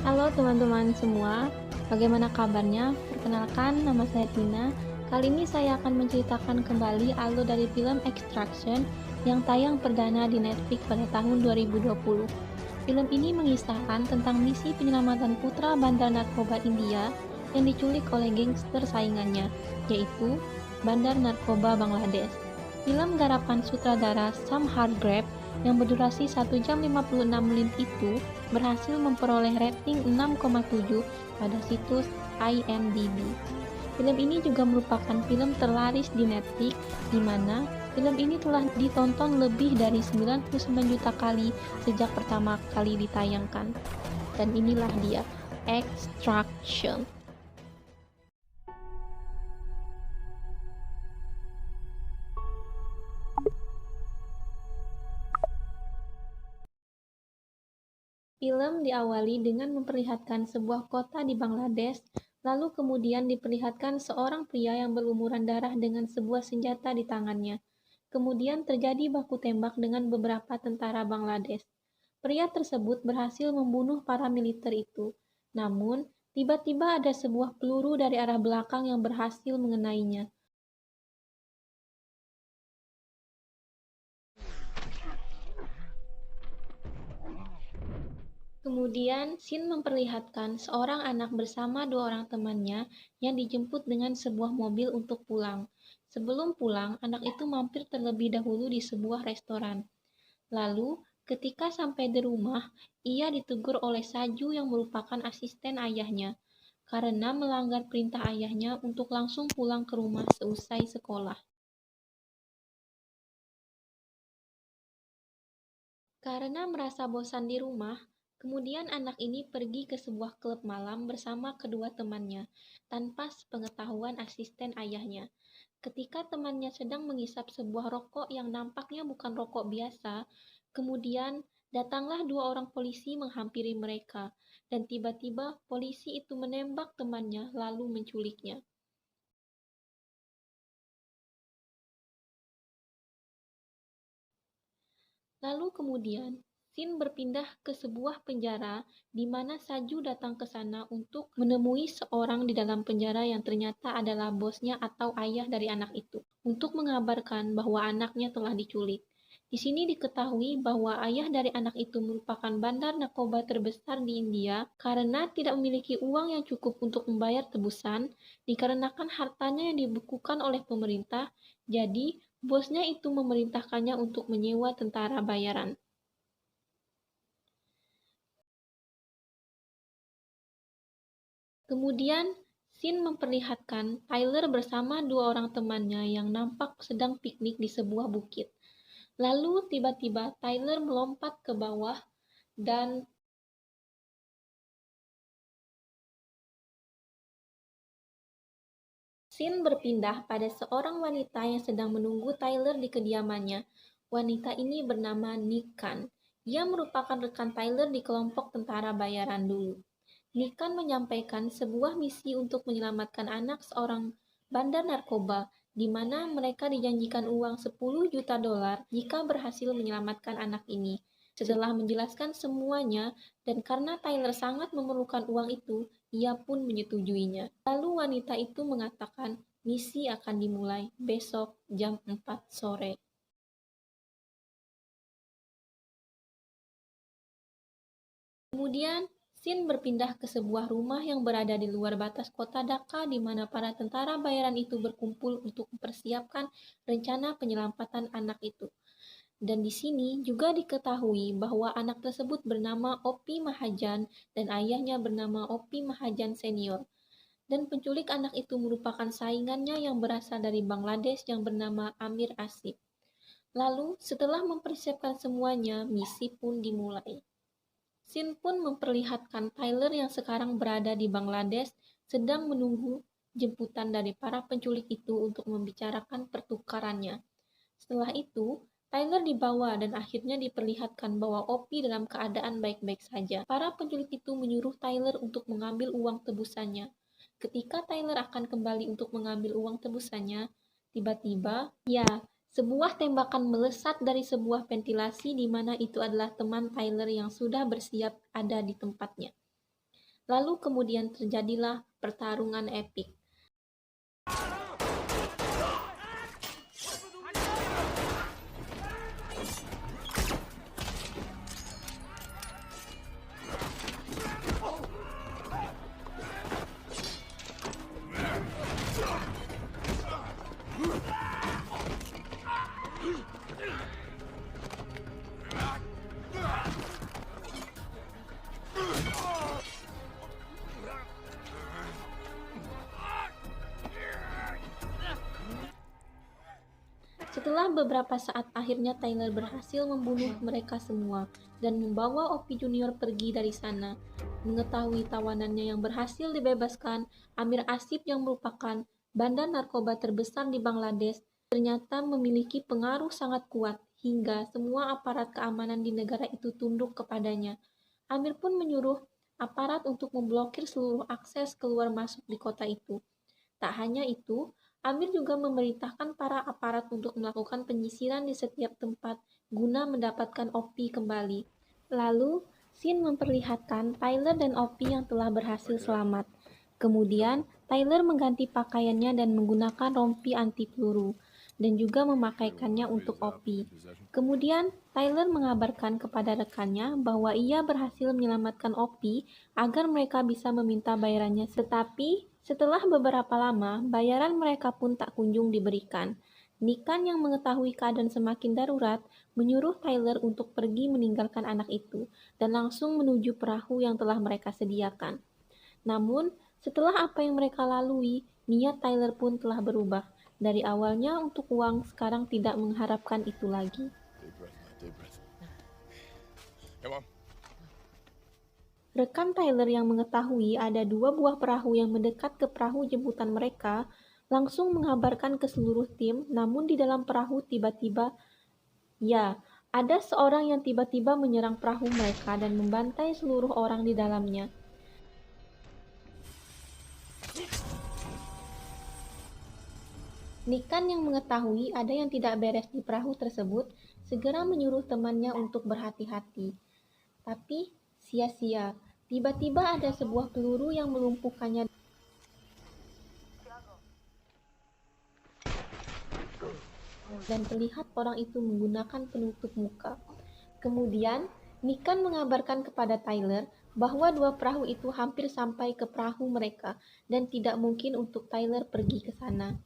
Halo teman-teman semua, bagaimana kabarnya? Perkenalkan, nama saya Tina. Kali ini saya akan menceritakan kembali alur dari film Extraction yang tayang perdana di Netflix pada tahun 2020. Film ini mengisahkan tentang misi penyelamatan putra bandar narkoba India yang diculik oleh gangster saingannya, yaitu Bandar Narkoba Bangladesh. Film garapan sutradara Sam Hargrave yang berdurasi 1 jam 56 menit itu berhasil memperoleh rating 6,7 pada situs IMDb. Film ini juga merupakan film terlaris di Netflix, di mana film ini telah ditonton lebih dari 99 juta kali sejak pertama kali ditayangkan. Dan inilah dia, Extraction. Film diawali dengan memperlihatkan sebuah kota di Bangladesh, lalu kemudian diperlihatkan seorang pria yang berlumuran darah dengan sebuah senjata di tangannya. Kemudian terjadi baku tembak dengan beberapa tentara Bangladesh. Pria tersebut berhasil membunuh para militer itu. Namun, tiba-tiba ada sebuah peluru dari arah belakang yang berhasil mengenainya. Kemudian, Shin memperlihatkan seorang anak bersama dua orang temannya yang dijemput dengan sebuah mobil untuk pulang. Sebelum pulang, anak itu mampir terlebih dahulu di sebuah restoran. Lalu, ketika sampai di rumah, ia ditegur oleh Saju yang merupakan asisten ayahnya, karena melanggar perintah ayahnya untuk langsung pulang ke rumah seusai sekolah. Karena merasa bosan di rumah, kemudian anak ini pergi ke sebuah klub malam bersama kedua temannya, tanpa sepengetahuan asisten ayahnya. Ketika temannya sedang menghisap sebuah rokok yang nampaknya bukan rokok biasa, kemudian datanglah dua orang polisi menghampiri mereka, dan tiba-tiba polisi itu menembak temannya lalu menculiknya. Lalu kemudian, Shin berpindah ke sebuah penjara di mana Saju datang ke sana untuk menemui seorang di dalam penjara yang ternyata adalah bosnya atau ayah dari anak itu, untuk mengabarkan bahwa anaknya telah diculik. Di sini diketahui bahwa ayah dari anak itu merupakan bandar narkoba terbesar di India karena tidak memiliki uang yang cukup untuk membayar tebusan, dikarenakan hartanya yang dibekukan oleh pemerintah, jadi bosnya itu memerintahkannya untuk menyewa tentara bayaran. Kemudian, Shin memperlihatkan Tyler bersama dua orang temannya yang nampak sedang piknik di sebuah bukit. Lalu tiba-tiba Tyler melompat ke bawah dan Scene berpindah pada seorang wanita yang sedang menunggu Tyler di kediamannya. Wanita ini bernama Nikan. Dia merupakan rekan Tyler di kelompok tentara bayaran dulu. Nikan menyampaikan sebuah misi untuk menyelamatkan anak seorang bandar narkoba, di mana mereka dijanjikan uang 10 juta dolar jika berhasil menyelamatkan anak ini. Setelah menjelaskan semuanya, dan karena Tyler sangat memerlukan uang itu, ia pun menyetujuinya. Lalu wanita itu mengatakan misi akan dimulai besok jam 4 sore. Kemudian, Shin berpindah ke sebuah rumah yang berada di luar batas kota Dhaka di mana para tentara bayaran itu berkumpul untuk mempersiapkan rencana penyelamatan anak itu. Dan di sini juga diketahui bahwa anak tersebut bernama Opi Mahajan dan ayahnya bernama Opi Mahajan Senior. Dan penculik anak itu merupakan saingannya yang berasal dari Bangladesh yang bernama Amir Asif. Lalu, setelah mempersiapkan semuanya, misi pun dimulai. Shin pun memperlihatkan Tyler yang sekarang berada di Bangladesh sedang menunggu jemputan dari para penculik itu untuk membicarakan pertukarannya. Setelah itu, Tyler dibawa dan akhirnya diperlihatkan bahwa Opi dalam keadaan baik-baik saja. Para penculik itu menyuruh Tyler untuk mengambil uang tebusannya. Ketika Tyler akan kembali untuk mengambil uang tebusannya, tiba-tiba, ya, sebuah tembakan melesat dari sebuah ventilasi di mana itu adalah teman Tyler yang sudah bersiap ada di tempatnya. Lalu kemudian terjadilah pertarungan epik. Setelah beberapa saat akhirnya Tyler berhasil membunuh mereka semua dan membawa Opie Junior pergi dari sana. Mengetahui tawanannya yang berhasil dibebaskan, Amir Asif yang merupakan bandar narkoba terbesar di Bangladesh ternyata memiliki pengaruh sangat kuat hingga semua aparat keamanan di negara itu tunduk kepadanya. Amir pun menyuruh aparat untuk memblokir seluruh akses keluar masuk di kota itu. Tak hanya itu, Amir juga memerintahkan para aparat untuk melakukan penyisiran di setiap tempat guna mendapatkan Opie kembali. Lalu, scene memperlihatkan Tyler dan Opie yang telah berhasil selamat. Kemudian, Tyler mengganti pakaiannya dan menggunakan rompi anti peluru, dan juga memakaikannya untuk Opie. Kemudian, Tyler mengabarkan kepada rekannya bahwa ia berhasil menyelamatkan Opie agar mereka bisa meminta bayarannya. Tetapi, setelah beberapa lama, bayaran mereka pun tak kunjung diberikan. Nikan yang mengetahui keadaan semakin darurat, menyuruh Tyler untuk pergi meninggalkan anak itu dan langsung menuju perahu yang telah mereka sediakan. Namun, setelah apa yang mereka lalui, niat Tyler pun telah berubah. Dari awalnya untuk uang, sekarang tidak mengharapkan itu lagi. Rekan Tyler yang mengetahui ada 2 buah perahu yang mendekat ke perahu jemputan mereka, langsung mengabarkan ke seluruh tim, namun di dalam perahu tiba-tiba, ada seorang yang tiba-tiba menyerang perahu mereka dan membantai seluruh orang di dalamnya. Nikan yang mengetahui ada yang tidak beres di perahu tersebut, segera menyuruh temannya untuk berhati-hati. Tapi, sia-sia. Tiba-tiba ada sebuah peluru yang melumpuhkannya dan terlihat orang itu menggunakan penutup muka. Kemudian, Nikan mengabarkan kepada Tyler bahwa 2 perahu itu hampir sampai ke perahu mereka dan tidak mungkin untuk Tyler pergi ke sana.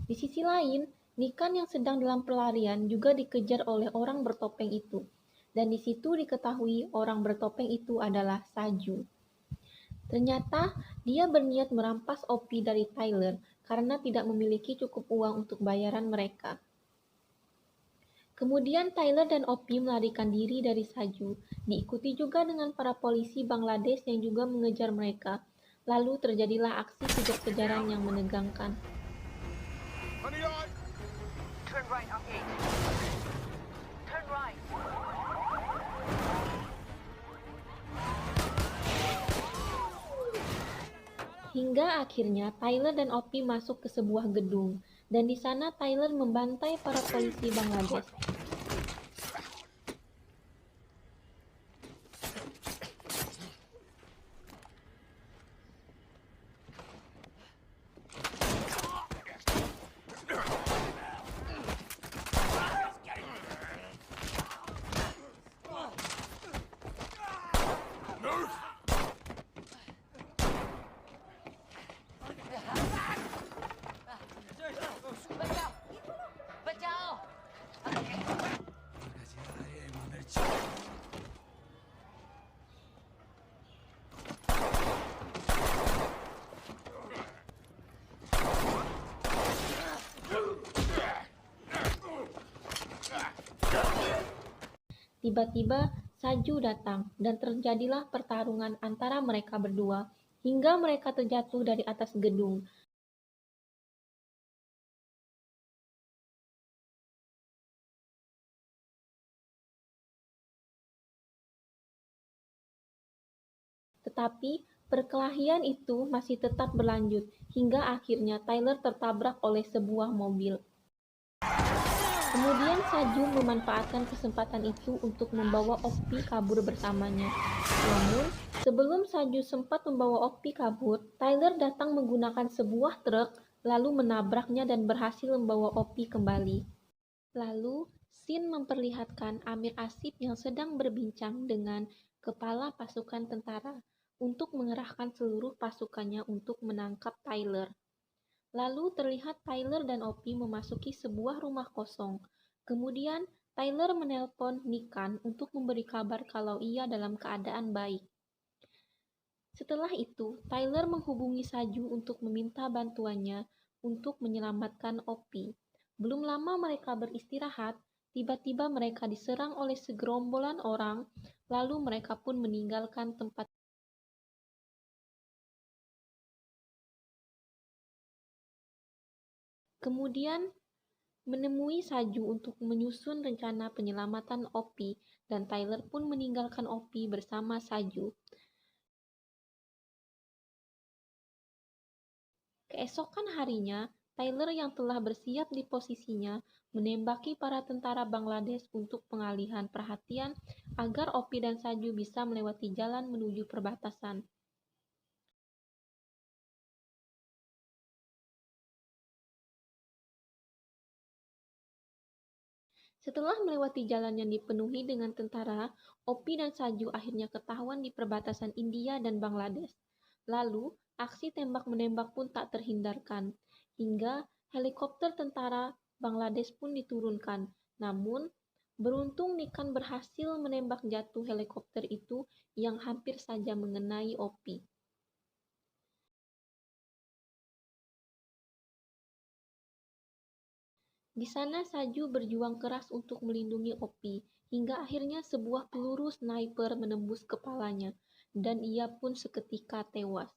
Di sisi lain, Nikan yang sedang dalam pelarian juga dikejar oleh orang bertopeng itu. Dan di situ diketahui orang bertopeng itu adalah Saju. Ternyata dia berniat merampas Opie dari Tyler karena tidak memiliki cukup uang untuk bayaran mereka. Kemudian Tyler dan Opie melarikan diri dari Saju, diikuti juga dengan para polisi Bangladesh yang juga mengejar mereka. Lalu terjadilah aksi kejar-kejaran yang menegangkan. Turn right on 8. Turn right. Hingga akhirnya Tyler dan Opie masuk ke sebuah gedung, dan di sana Tyler membantai para polisi Bangladesh. Tiba-tiba Saju datang dan terjadilah pertarungan antara mereka berdua hingga mereka terjatuh dari atas gedung. Tetapi perkelahian itu masih tetap berlanjut hingga akhirnya Tyler tertabrak oleh sebuah mobil. Kemudian Saju memanfaatkan kesempatan itu untuk membawa Opie kabur bersamanya. Namun, Sebelum Saju sempat membawa Opi kabur, Tyler datang menggunakan sebuah truk, lalu menabraknya dan berhasil membawa Opi kembali. Lalu, scene memperlihatkan Amir Asif yang sedang berbincang dengan kepala pasukan tentara untuk mengerahkan seluruh pasukannya untuk menangkap Tyler. Lalu terlihat Tyler dan Opi memasuki sebuah rumah kosong. Kemudian, Tyler menelpon Nikan untuk memberi kabar kalau ia dalam keadaan baik. Setelah itu, Tyler menghubungi Saju untuk meminta bantuannya untuk menyelamatkan Opi. Belum lama mereka beristirahat, tiba-tiba mereka diserang oleh segerombolan orang, lalu mereka pun meninggalkan tempat. Kemudian menemui Saju untuk menyusun rencana penyelamatan Opi, dan Tyler pun meninggalkan Opi bersama Saju. Keesokan harinya, Tyler yang telah bersiap di posisinya menembaki para tentara Bangladesh untuk pengalihan perhatian agar Opi dan Saju bisa melewati jalan menuju perbatasan. Setelah melewati jalan yang dipenuhi dengan tentara, Opi dan Saju akhirnya ketahuan di perbatasan India dan Bangladesh. Lalu, aksi tembak-menembak pun tak terhindarkan, hingga helikopter tentara Bangladesh pun diturunkan. Namun, beruntung Nikan berhasil menembak jatuh helikopter itu yang hampir saja mengenai Opi. Di sana Saju berjuang keras untuk melindungi Opi, hingga akhirnya sebuah peluru sniper menembus kepalanya, dan ia pun seketika tewas.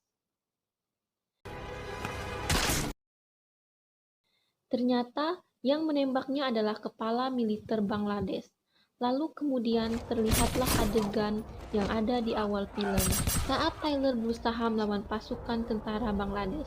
Ternyata yang menembaknya adalah kepala militer Bangladesh. Lalu kemudian terlihatlah adegan yang ada di awal film, saat Tyler berusaha melawan pasukan tentara Bangladesh.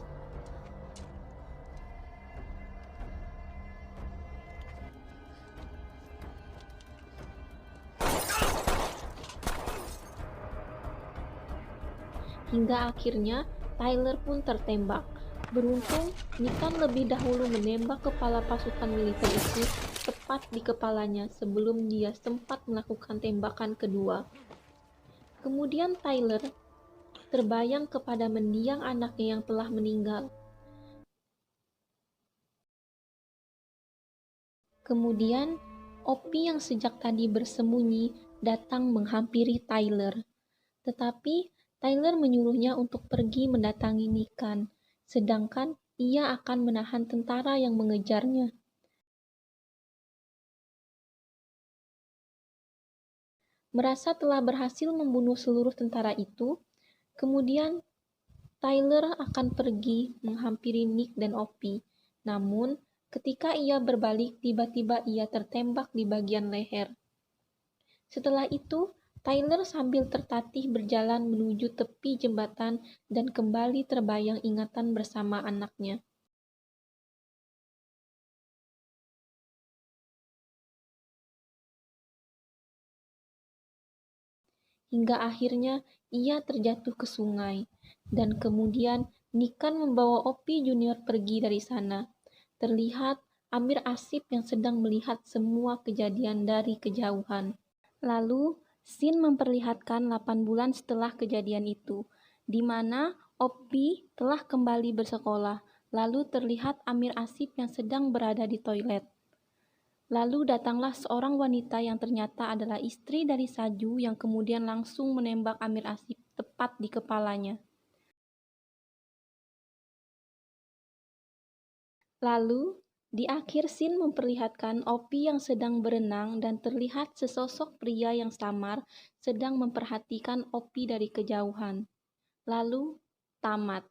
Hingga akhirnya Tyler pun tertembak. Beruntung, Nikan lebih dahulu menembak kepala pasukan militer itu tepat di kepalanya sebelum dia sempat melakukan tembakan kedua. Kemudian Tyler terbayang kepada mendiang anaknya yang telah meninggal. Kemudian, Opi yang sejak tadi bersembunyi datang menghampiri Tyler. Tetapi Tyler menyuruhnya untuk pergi mendatangi Nikan, sedangkan ia akan menahan tentara yang mengejarnya. Merasa telah berhasil membunuh seluruh tentara itu, kemudian Tyler akan pergi menghampiri Nick dan Opi. Namun, ketika ia berbalik, tiba-tiba ia tertembak di bagian leher. Setelah itu, Tyler sambil tertatih berjalan menuju tepi jembatan dan kembali terbayang ingatan bersama anaknya. Hingga akhirnya ia terjatuh ke sungai, dan kemudian Nikan membawa Opi Junior pergi dari sana. Terlihat Amir Asif yang sedang melihat semua kejadian dari kejauhan. Lalu, scene memperlihatkan 8 bulan setelah kejadian itu, di mana Opi telah kembali bersekolah. Lalu terlihat Amir Asif yang sedang berada di toilet. Lalu datanglah seorang wanita yang ternyata adalah istri dari Saju yang kemudian langsung menembak Amir Asif tepat di kepalanya. Lalu, di akhir scene memperlihatkan Opi yang sedang berenang dan terlihat sesosok pria yang samar sedang memperhatikan Opi dari kejauhan. Lalu, tamat.